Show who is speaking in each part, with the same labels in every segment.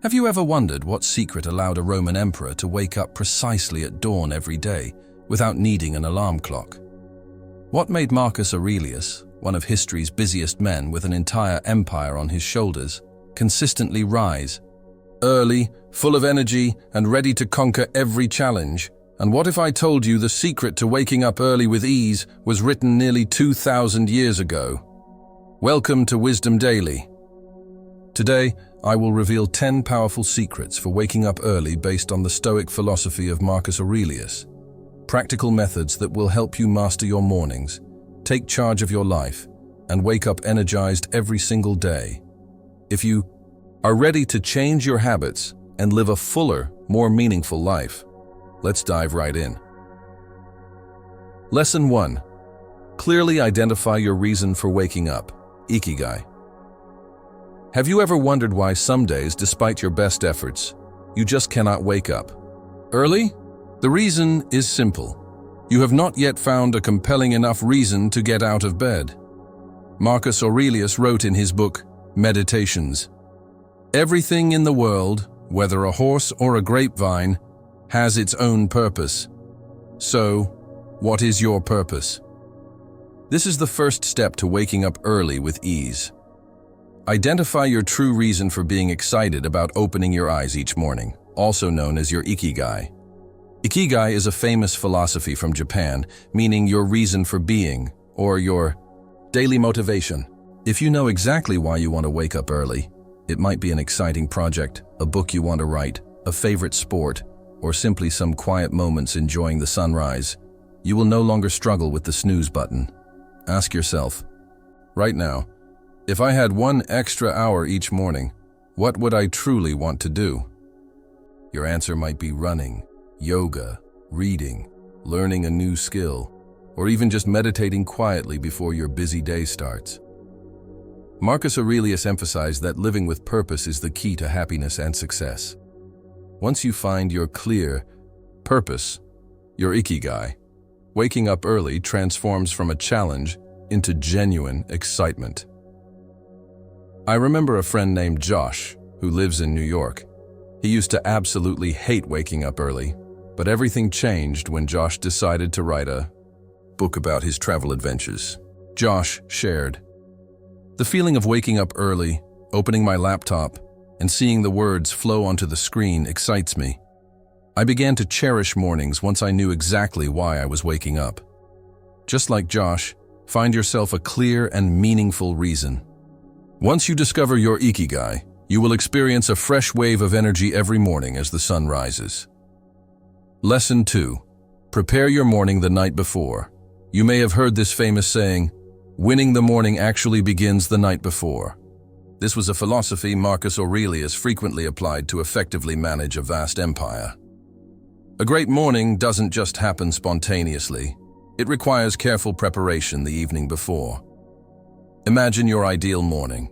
Speaker 1: Have you ever wondered what secret allowed a Roman emperor to wake up precisely at dawn every day without needing an alarm clock? What made Marcus Aurelius, one of history's busiest men with an entire empire on his shoulders, consistently rise early, full of energy, and ready to conquer every challenge? And what if I told you the secret to waking up early with ease was written nearly 2,000 years ago? Welcome to Wisdom Daily. Today, I will reveal 10 powerful secrets for waking up early based on the Stoic philosophy of Marcus Aurelius. Practical methods that will help you master your mornings, take charge of your life, and wake up energized every single day. If you are ready to change your habits and live a fuller, more meaningful life, let's dive right in. Lesson 1. Clearly identify your reason for waking up. Ikigai. Have you ever wondered why some days, despite your best efforts, you just cannot wake up early? The reason is simple. You have not yet found a compelling enough reason to get out of bed. Marcus Aurelius wrote in his book, Meditations, "Everything in the world, whether a horse or a grapevine, has its own purpose. So, what is your purpose?" This is the first step to waking up early with ease. Identify your true reason for being excited about opening your eyes each morning, also known as your Ikigai. Ikigai is a famous philosophy from Japan, meaning your reason for being, or your daily motivation. If you know exactly why you want to wake up early, it might be an exciting project, a book you want to write, a favorite sport, or simply some quiet moments enjoying the sunrise, you will no longer struggle with the snooze button. Ask yourself, right now, if I had 1 extra hour each morning, what would I truly want to do? Your answer might be running, yoga, reading, learning a new skill, or even just meditating quietly before your busy day starts. Marcus Aurelius emphasized that living with purpose is the key to happiness and success. Once you find your clear purpose, your Ikigai, waking up early transforms from a challenge into genuine excitement. I remember a friend named Josh, who lives in New York. He used to absolutely hate waking up early, but everything changed when Josh decided to write a book about his travel adventures. Josh shared, "The feeling of waking up early, opening my laptop, and seeing the words flow onto the screen excites me. I began to cherish mornings once I knew exactly why I was waking up." Just like Josh, find yourself a clear and meaningful reason. Once you discover your Ikigai, you will experience a fresh wave of energy every morning as the sun rises. Lesson 2. Prepare your morning the night before. You may have heard this famous saying, "Winning the morning actually begins the night before." This was a philosophy Marcus Aurelius frequently applied to effectively manage a vast empire. A great morning doesn't just happen spontaneously. It requires careful preparation the evening before. Imagine your ideal morning.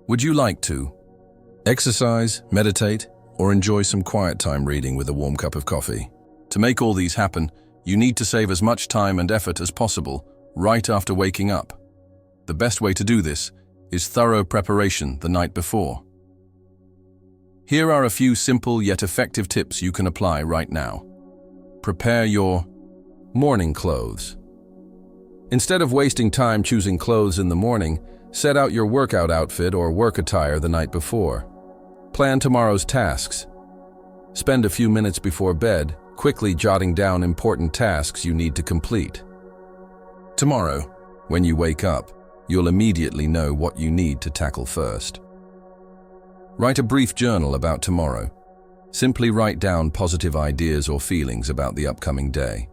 Speaker 1: Would you like to exercise, meditate, or enjoy some quiet time reading with a warm cup of coffee? To make all these happen, you need to save as much time and effort as possible right after waking up. The best way to do this is thorough preparation the night before. Here are a few simple yet effective tips you can apply right now. Prepare your morning clothes. Instead of wasting time choosing clothes in the morning, set out your workout outfit or work attire the night before. Plan tomorrow's tasks. Spend a few minutes before bed, quickly jotting down important tasks you need to complete. Tomorrow, when you wake up, you'll immediately know what you need to tackle first. Write a brief journal about tomorrow. Simply write down positive ideas or feelings about the upcoming day.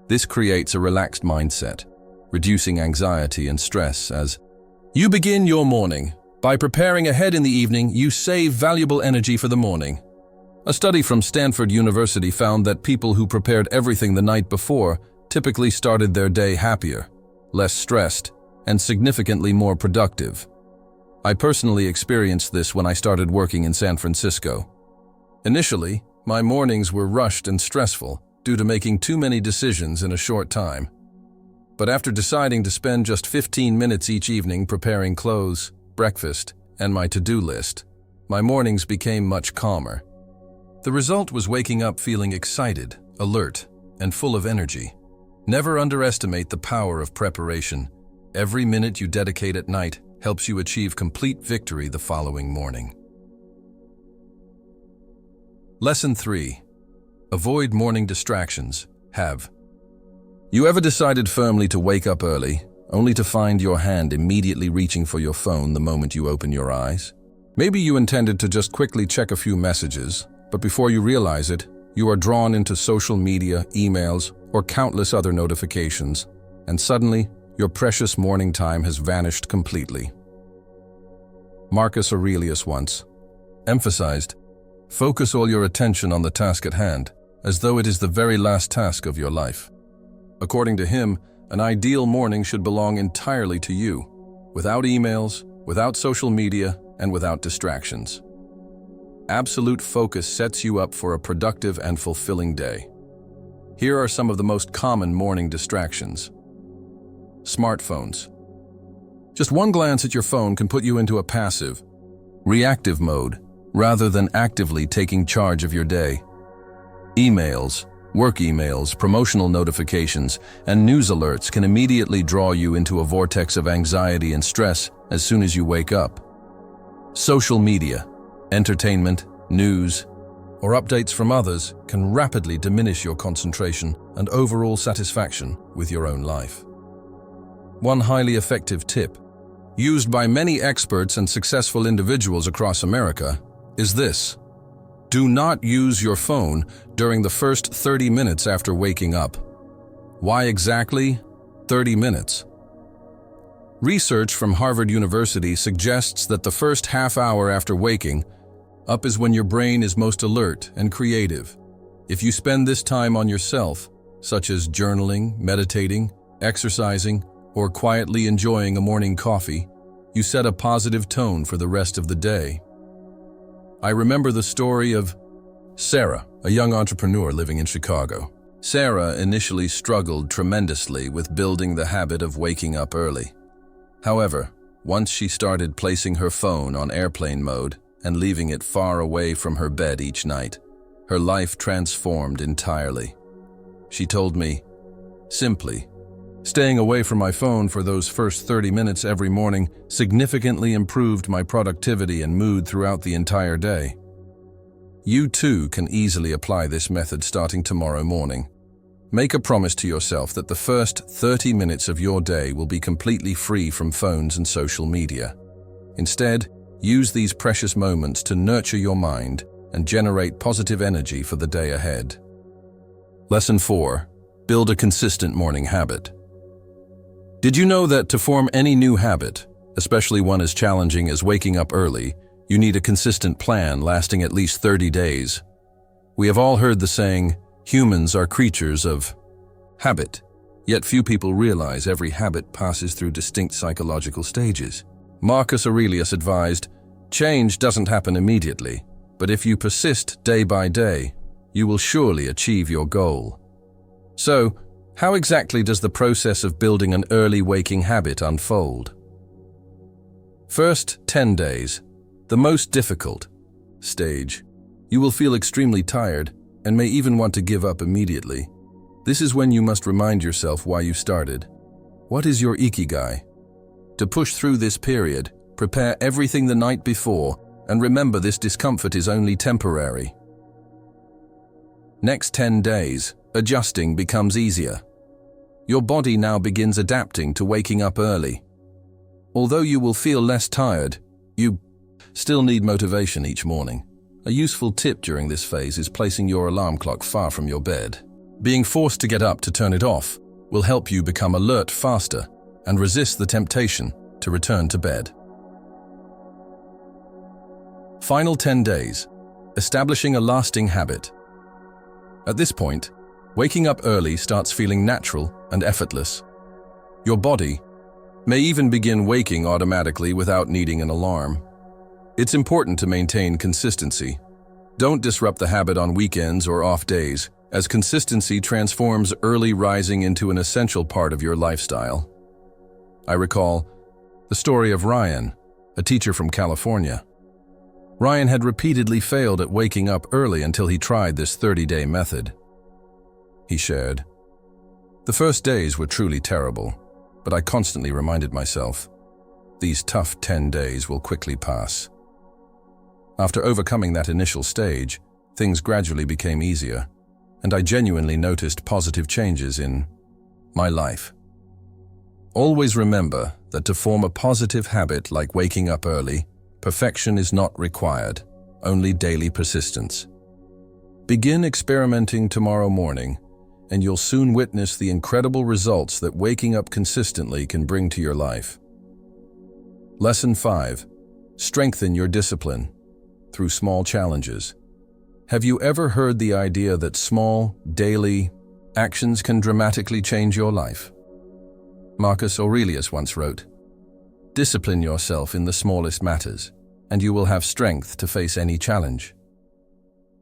Speaker 1: This creates a relaxed mindset, reducing anxiety and stress as you begin your morning. By preparing ahead in the evening, you save valuable energy for the morning. A study from Stanford University found that people who prepared everything the night before typically started their day happier, less stressed, and significantly more productive. I personally experienced this when I started working in San Francisco. Initially, my mornings were rushed and stressful due to making too many decisions in a short time. But after deciding to spend just 15 minutes each evening preparing clothes, breakfast, and my to-do list, my mornings became much calmer. The result was waking up feeling excited, alert, and full of energy. Never underestimate the power of preparation. Every minute you dedicate at night helps you achieve complete victory the following morning. Lesson 3. Avoid morning distractions. Have you ever decided firmly to wake up early, only to find your hand immediately reaching for your phone the moment you open your eyes? Maybe you intended to just quickly check a few messages, but before you realize it, you are drawn into social media, emails, or countless other notifications, and suddenly, your precious morning time has vanished completely. Marcus Aurelius once emphasized, "Focus all your attention on the task at hand, as though it is the very last task of your life." According to him, an ideal morning should belong entirely to you, without emails, without social media, and without distractions. Absolute focus sets you up for a productive and fulfilling day. Here are some of the most common morning distractions. Smartphones. Just one glance at your phone can put you into a passive, reactive mode, rather than actively taking charge of your day. Emails, work emails, promotional notifications, and news alerts can immediately draw you into a vortex of anxiety and stress as soon as you wake up. Social media, entertainment, news, or updates from others can rapidly diminish your concentration and overall satisfaction with your own life. One highly effective tip, used by many experts and successful individuals across America, is this: do not use your phone during the first 30 minutes after waking up. Why exactly 30 minutes? Research from Harvard University suggests that the first half hour after waking up is when your brain is most alert and creative. If you spend this time on yourself, such as journaling, meditating, exercising, or quietly enjoying a morning coffee, you set a positive tone for the rest of the day. I remember the story of Sarah, a young entrepreneur living in Chicago. Sarah initially struggled tremendously with building the habit of waking up early. However, once she started placing her phone on airplane mode and leaving it far away from her bed each night, her life transformed entirely. She told me, "Simply, staying away from my phone for those first 30 minutes every morning significantly improved my productivity and mood throughout the entire day." You too can easily apply this method starting tomorrow morning. Make a promise to yourself that the first 30 minutes of your day will be completely free from phones and social media. Instead, use these precious moments to nurture your mind and generate positive energy for the day ahead. Lesson 4. Build a consistent morning habit. Did you know that to form any new habit, especially one as challenging as waking up early, you need a consistent plan lasting at least 30 days? We have all heard the saying, humans are creatures of habit, yet few people realize every habit passes through distinct psychological stages. Marcus Aurelius advised, "Change doesn't happen immediately, but if you persist day by day, you will surely achieve your goal." So, how exactly does the process of building an early waking habit unfold? First 10 days, the most difficult stage. You will feel extremely tired and may even want to give up immediately. This is when you must remind yourself why you started. What is your Ikigai? To push through this period, prepare everything the night before, and remember this discomfort is only temporary. Next 10 days, adjusting becomes easier. Your body now begins adapting to waking up early. Although you will feel less tired, you still need motivation each morning. A useful tip during this phase is placing your alarm clock far from your bed. Being forced to get up to turn it off will help you become alert faster and resist the temptation to return to bed. Final 10 days, establishing a lasting habit. At this point, waking up early starts feeling natural and effortless. Your body may even begin waking automatically without needing an alarm. It's important to maintain consistency. Don't disrupt the habit on weekends or off days, as consistency transforms early rising into an essential part of your lifestyle. I recall the story of Ryan, a teacher from California. Ryan had repeatedly failed at waking up early until he tried this 30-day method. He shared, "The first days were truly terrible, but I constantly reminded myself, these tough 10 days will quickly pass." After overcoming that initial stage, things gradually became easier, and I genuinely noticed positive changes in my life. Always remember that to form a positive habit like waking up early, perfection is not required, only daily persistence. Begin experimenting tomorrow morning, and you'll soon witness the incredible results that waking up consistently can bring to your life. Lesson 5. Strengthen your discipline through small challenges. Have you ever heard the idea that small, daily actions can dramatically change your life? Marcus Aurelius once wrote, "Discipline yourself in the smallest matters, and you will have strength to face any challenge."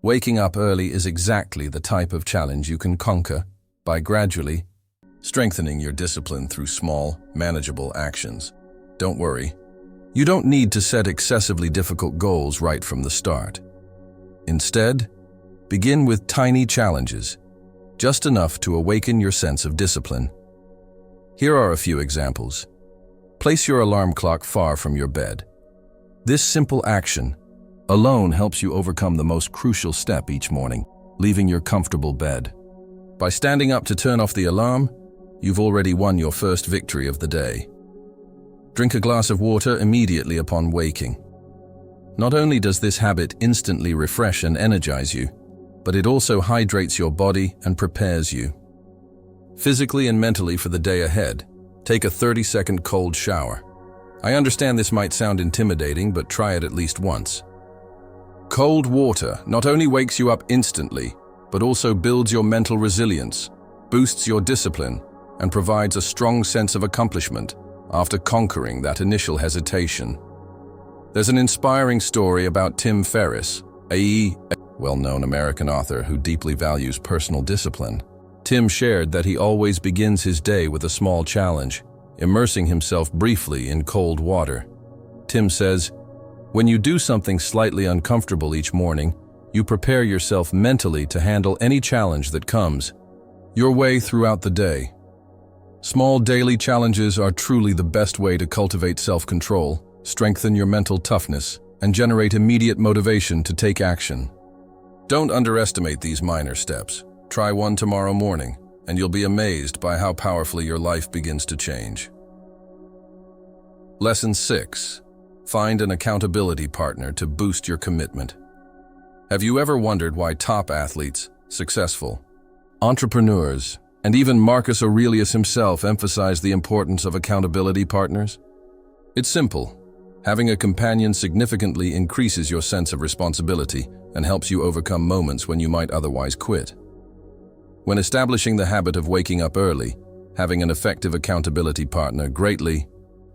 Speaker 1: Waking up early is exactly the type of challenge you can conquer by gradually strengthening your discipline through small, manageable actions. Don't worry, you don't need to set excessively difficult goals right from the start. Instead, begin with tiny challenges, just enough to awaken your sense of discipline. Here are a few examples. Place your alarm clock far from your bed. This simple action alone helps you overcome the most crucial step each morning, leaving your comfortable bed. By standing up to turn off the alarm, you've already won your first victory of the day. Drink a glass of water immediately upon waking. Not only does this habit instantly refresh and energize you, but it also hydrates your body and prepares you physically and mentally for the day ahead. Take a 30-second cold shower. I understand this might sound intimidating, but try it at least once. Cold water not only wakes you up instantly, but also builds your mental resilience, boosts your discipline, and provides a strong sense of accomplishment after conquering that initial hesitation. There's an inspiring story about Tim Ferriss, a well-known American author who deeply values personal discipline. Tim shared that he always begins his day with a small challenge, immersing himself briefly in cold water. Tim says, "When you do something slightly uncomfortable each morning, you prepare yourself mentally to handle any challenge that comes your way throughout the day." Small daily challenges are truly the best way to cultivate self-control, strengthen your mental toughness, and generate immediate motivation to take action. Don't underestimate these minor steps. Try one tomorrow morning, and you'll be amazed by how powerfully your life begins to change. Lesson 6. Find an accountability partner to boost your commitment. Have you ever wondered why top athletes, successful entrepreneurs, and even Marcus Aurelius himself emphasize the importance of accountability partners? It's simple. Having a companion significantly increases your sense of responsibility and helps you overcome moments when you might otherwise quit. When establishing the habit of waking up early, having an effective accountability partner greatly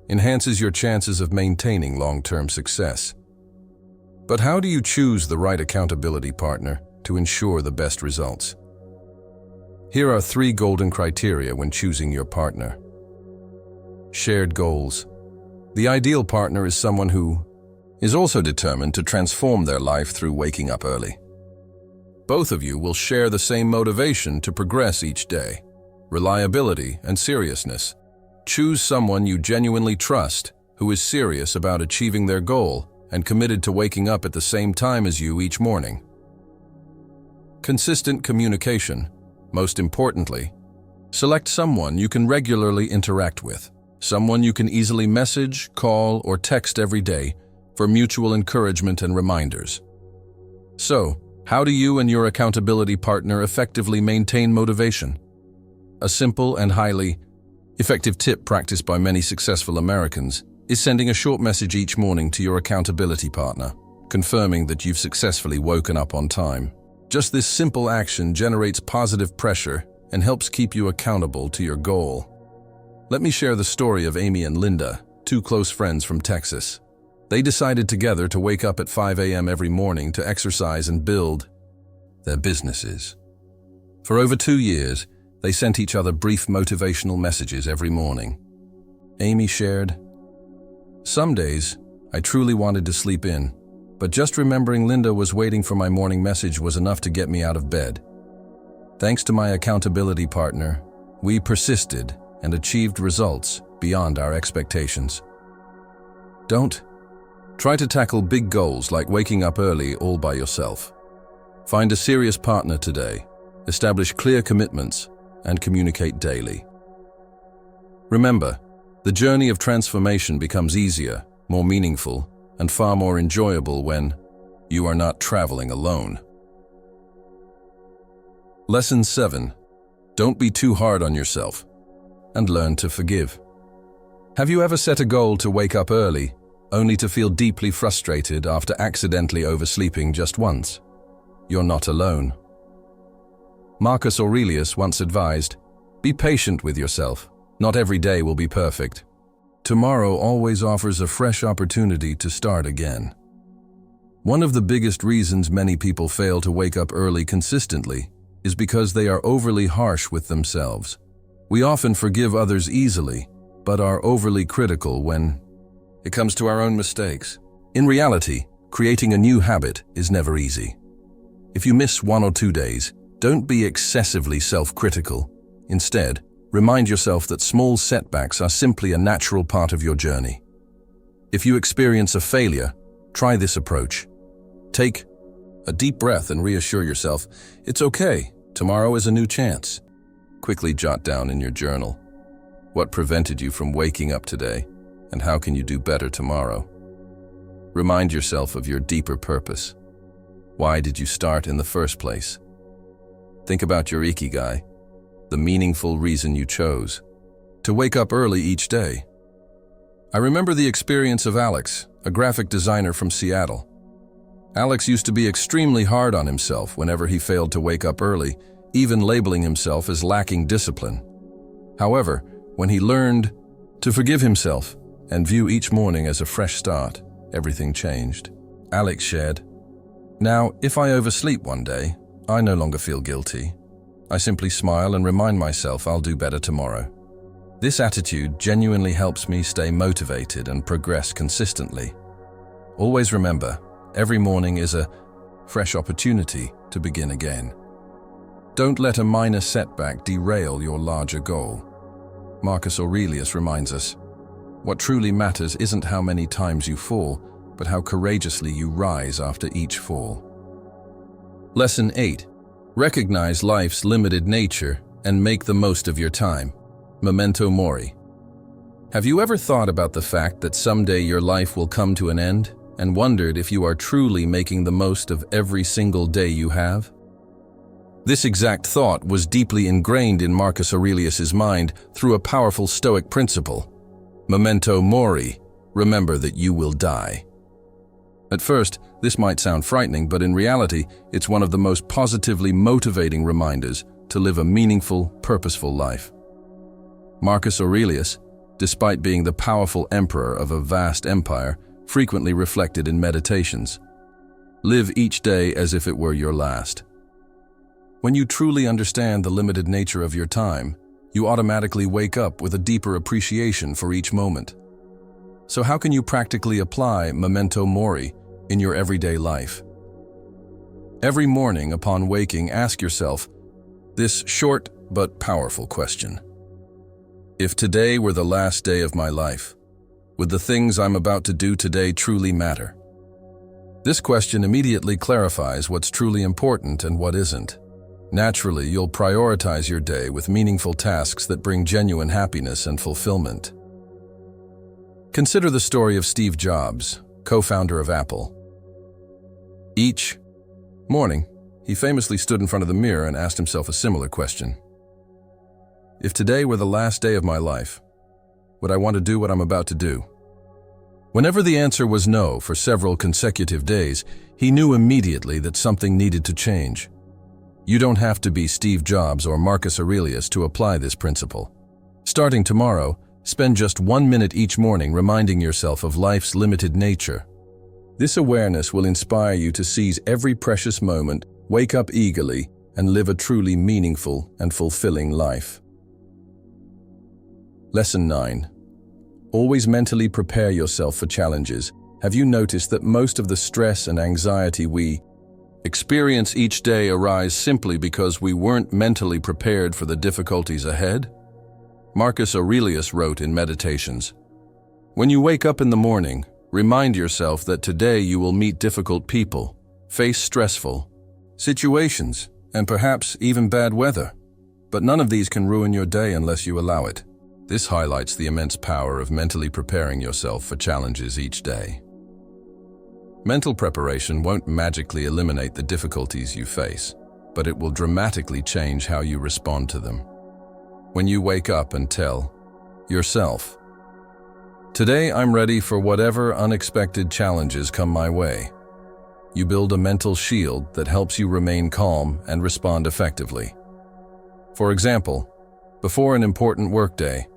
Speaker 1: enhances your chances of maintaining long-term success. But how do you choose the right accountability partner to ensure the best results? Here are 3 golden criteria when choosing your partner. Shared goals. The ideal partner is someone who is also determined to transform their life through waking up early. Both of you will share the same motivation to progress each day, reliability and seriousness. Choose someone you genuinely trust, who is serious about achieving their goal and committed to waking up at the same time as you each morning. Consistent communication. Most importantly, select someone you can regularly interact with, someone you can easily message, call, or text every day for mutual encouragement and reminders. So, how do you and your accountability partner effectively maintain motivation? A simple and highly effective tip practiced by many successful Americans is sending a short message each morning to your accountability partner, confirming that you've successfully woken up on time. Just this simple action generates positive pressure and helps keep you accountable to your goal. Let me share the story of Amy and Linda, 2 close friends from Texas. They decided together to wake up at 5 a.m. every morning to exercise and build their businesses. For over 2 years, they sent each other brief motivational messages every morning. Amy shared, "Some days, I truly wanted to sleep in, but just remembering Linda was waiting for my morning message was enough to get me out of bed. Thanks to my accountability partner, we persisted and achieved results beyond our expectations. Don't try to tackle big goals like waking up early all by yourself. Find a serious partner today, establish clear commitments, and communicate daily. Remember, the journey of transformation becomes easier, more meaningful, and far more enjoyable when you are not traveling alone. Lesson 7. Don't be too hard on yourself, and learn to forgive. Have you ever set a goal to wake up early, only to feel deeply frustrated after accidentally oversleeping just once? You're not alone. Marcus Aurelius once advised, "Be patient with yourself. Not every day will be perfect. Tomorrow always offers a fresh opportunity to start again." One of the biggest reasons many people fail to wake up early consistently is because they are overly harsh with themselves. We often forgive others easily, but are overly critical when it comes to our own mistakes. In reality, creating a new habit is never easy. If you miss 1 or 2 days, don't be excessively self-critical. Instead, remind yourself that small setbacks are simply a natural part of your journey. If you experience a failure, try this approach. Take a deep breath and reassure yourself, it's okay, tomorrow is a new chance. Quickly jot down in your journal, what prevented you from waking up today, and how can you do better tomorrow? Remind yourself of your deeper purpose. Why did you start in the first place? Think about your Ikigai, the meaningful reason you chose to wake up early each day. I remember the experience of Alex, a graphic designer from Seattle. Alex used to be extremely hard on himself whenever he failed to wake up early, even labeling himself as lacking discipline. However, when he learned to forgive himself and view each morning as a fresh start, everything changed. Alex shared, "Now, if I oversleep one day, I no longer feel guilty. I simply smile and remind myself I'll do better tomorrow." This attitude genuinely helps me stay motivated and progress consistently. Always remember, every morning is a fresh opportunity to begin again. Don't let a minor setback derail your larger goal. Marcus Aurelius reminds us, what truly matters isn't how many times you fall, but how courageously you rise after each fall. Lesson 8. Recognize life's limited nature and make the most of your time. Memento mori. Have you ever thought about the fact that someday your life will come to an end and wondered if you are truly making the most of every single day you have? This exact thought was deeply ingrained in Marcus Aurelius's mind through a powerful Stoic principle. Memento mori, remember that you will die. At first, this might sound frightening, but in reality, it's one of the most positively motivating reminders to live a meaningful, purposeful life. Marcus Aurelius, despite being the powerful emperor of a vast empire, frequently reflected in meditations. Live each day as if it were your last. When you truly understand the limited nature of your time, you automatically wake up with a deeper appreciation for each moment. So how can you practically apply memento mori in your everyday life? Every morning upon waking, ask yourself this short but powerful question. If today were the last day of my life, would the things I'm about to do today truly matter? This question immediately clarifies what's truly important and what isn't. Naturally, you'll prioritize your day with meaningful tasks that bring genuine happiness and fulfillment. Consider the story of Steve Jobs, co-founder of Apple. Each morning, he famously stood in front of the mirror and asked himself a similar question. If today were the last day of my life, would I want to do what I'm about to do? Whenever the answer was no for several consecutive days, he knew immediately that something needed to change. You don't have to be Steve Jobs or Marcus Aurelius to apply this principle. Starting tomorrow, spend just 1 minute each morning reminding yourself of life's limited nature. This awareness will inspire you to seize every precious moment, wake up eagerly, and live a truly meaningful and fulfilling life. Lesson 9. Always mentally prepare yourself for challenges, Have you noticed that most of the stress and anxiety we experience each day arise simply because we weren't mentally prepared for the difficulties ahead? Marcus Aurelius wrote in Meditations, "When you wake up in the morning, remind yourself that today you will meet difficult people, face stressful situations, and perhaps even bad weather. But none of these can ruin your day unless you allow it." This highlights the immense power of mentally preparing yourself for challenges each day. Mental preparation won't magically eliminate the difficulties you face, but it will dramatically change how you respond to them. When you wake up and tell yourself, "Today I'm ready for whatever unexpected challenges come my way," you build a mental shield that helps you remain calm and respond effectively. For example, before an important workday,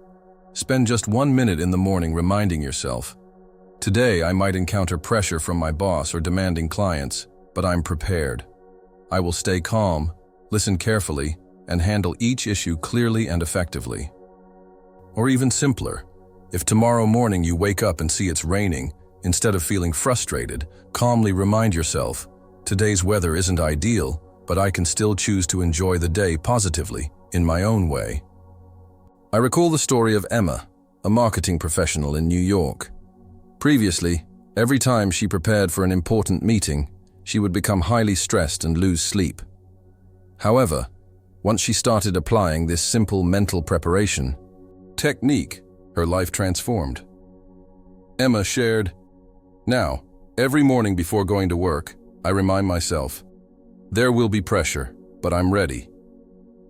Speaker 1: spend just 1 minute in the morning reminding yourself, "Today I might encounter pressure from my boss or demanding clients, but I'm prepared. I will stay calm, listen carefully, and handle each issue clearly and effectively." Or even simpler, if tomorrow morning you wake up and see it's raining, instead of feeling frustrated, calmly remind yourself, "Today's weather isn't ideal, but I can still choose to enjoy the day positively, in my own way." I recall the story of Emma, a marketing professional in New York. Previously, every time she prepared for an important meeting, she would become highly stressed and lose sleep. However, once she started applying this simple mental preparation technique, her life transformed. Emma shared, "Now, every morning before going to work, I remind myself, there will be pressure, but I'm ready.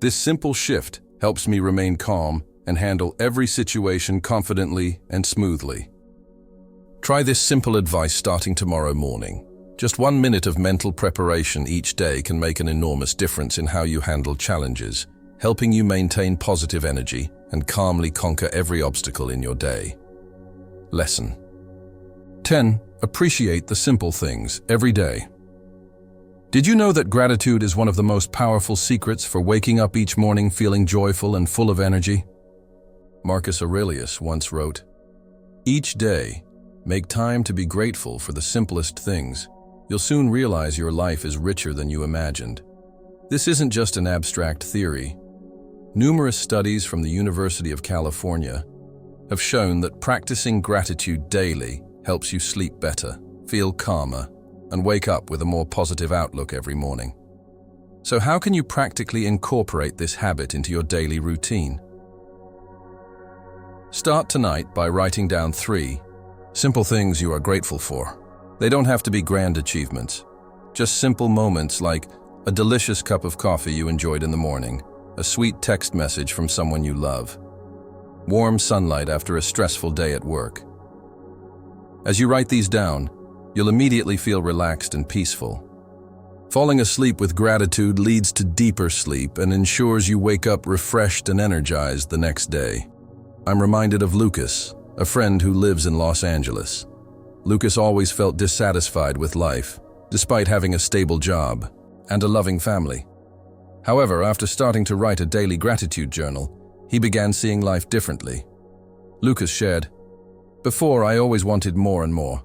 Speaker 1: This simple shift helps me remain calm and handle every situation confidently and smoothly." Try this simple advice starting tomorrow morning. Just 1 minute of mental preparation each day can make an enormous difference in how you handle challenges, helping you maintain positive energy and calmly conquer every obstacle in your day. Lesson 10. Appreciate the simple things every day. Did you know that gratitude is one of the most powerful secrets for waking up each morning feeling joyful and full of energy? Marcus Aurelius once wrote, "Each day, make time to be grateful for the simplest things. You'll soon realize your life is richer than you imagined." This isn't just an abstract theory. Numerous studies from the University of California have shown that practicing gratitude daily helps you sleep better, feel calmer, and wake up with a more positive outlook every morning. So how can you practically incorporate this habit into your daily routine? Start tonight by writing down 3 simple things you are grateful for. They don't have to be grand achievements. Just simple moments like a delicious cup of coffee you enjoyed in the morning, a sweet text message from someone you love, warm sunlight after a stressful day at work. As you write these down, you'll immediately feel relaxed and peaceful. Falling asleep with gratitude leads to deeper sleep and ensures you wake up refreshed and energized the next day. I'm reminded of Lucas, a friend who lives in Los Angeles. Lucas always felt dissatisfied with life, despite having a stable job and a loving family. However, after starting to write a daily gratitude journal, he began seeing life differently. Lucas shared, "Before, I always wanted more and more.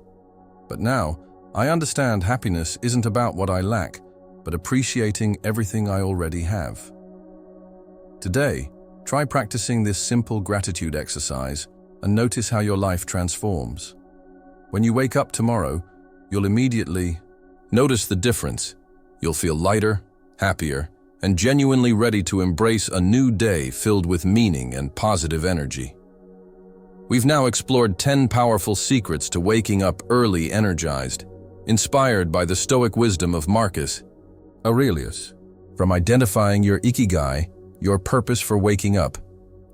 Speaker 1: But now, I understand happiness isn't about what I lack, but appreciating everything I already have." Today, try practicing this simple gratitude exercise and notice how your life transforms. When you wake up tomorrow, you'll immediately notice the difference. You'll feel lighter, happier, and genuinely ready to embrace a new day filled with meaning and positive energy. We've now explored 10 powerful secrets to waking up early energized, inspired by the Stoic wisdom of Marcus Aurelius. From identifying your Ikigai, your purpose for waking up,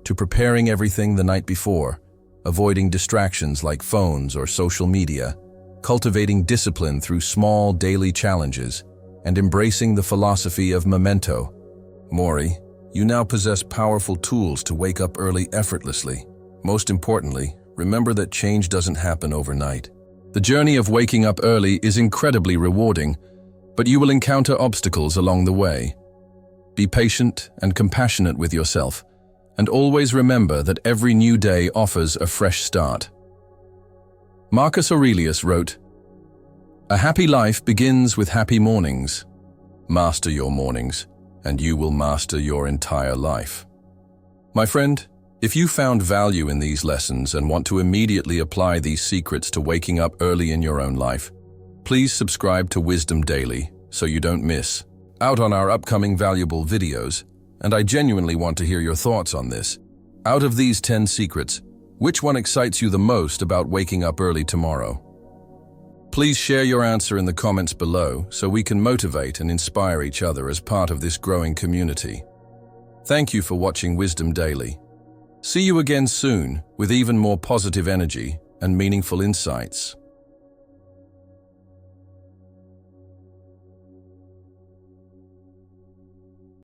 Speaker 1: to preparing everything the night before, avoiding distractions like phones or social media, cultivating discipline through small daily challenges, and embracing the philosophy of memento mori, you now possess powerful tools to wake up early effortlessly. Most importantly, remember that change doesn't happen overnight. The journey of waking up early is incredibly rewarding, but you will encounter obstacles along the way. Be patient and compassionate with yourself, and always remember that every new day offers a fresh start. Marcus Aurelius wrote, "A happy life begins with happy mornings. Master your mornings, and you will master your entire life." My friend, if you found value in these lessons and want to immediately apply these secrets to waking up early in your own life, please subscribe to Wisdom Daily so you don't miss out on our upcoming valuable videos, and I genuinely want to hear your thoughts on this. Out of these 10 secrets, which one excites you the most about waking up early tomorrow? Please share your answer in the comments below so we can motivate and inspire each other as part of this growing community. Thank you for watching Wisdom Daily. See you again soon with even more positive energy and meaningful insights.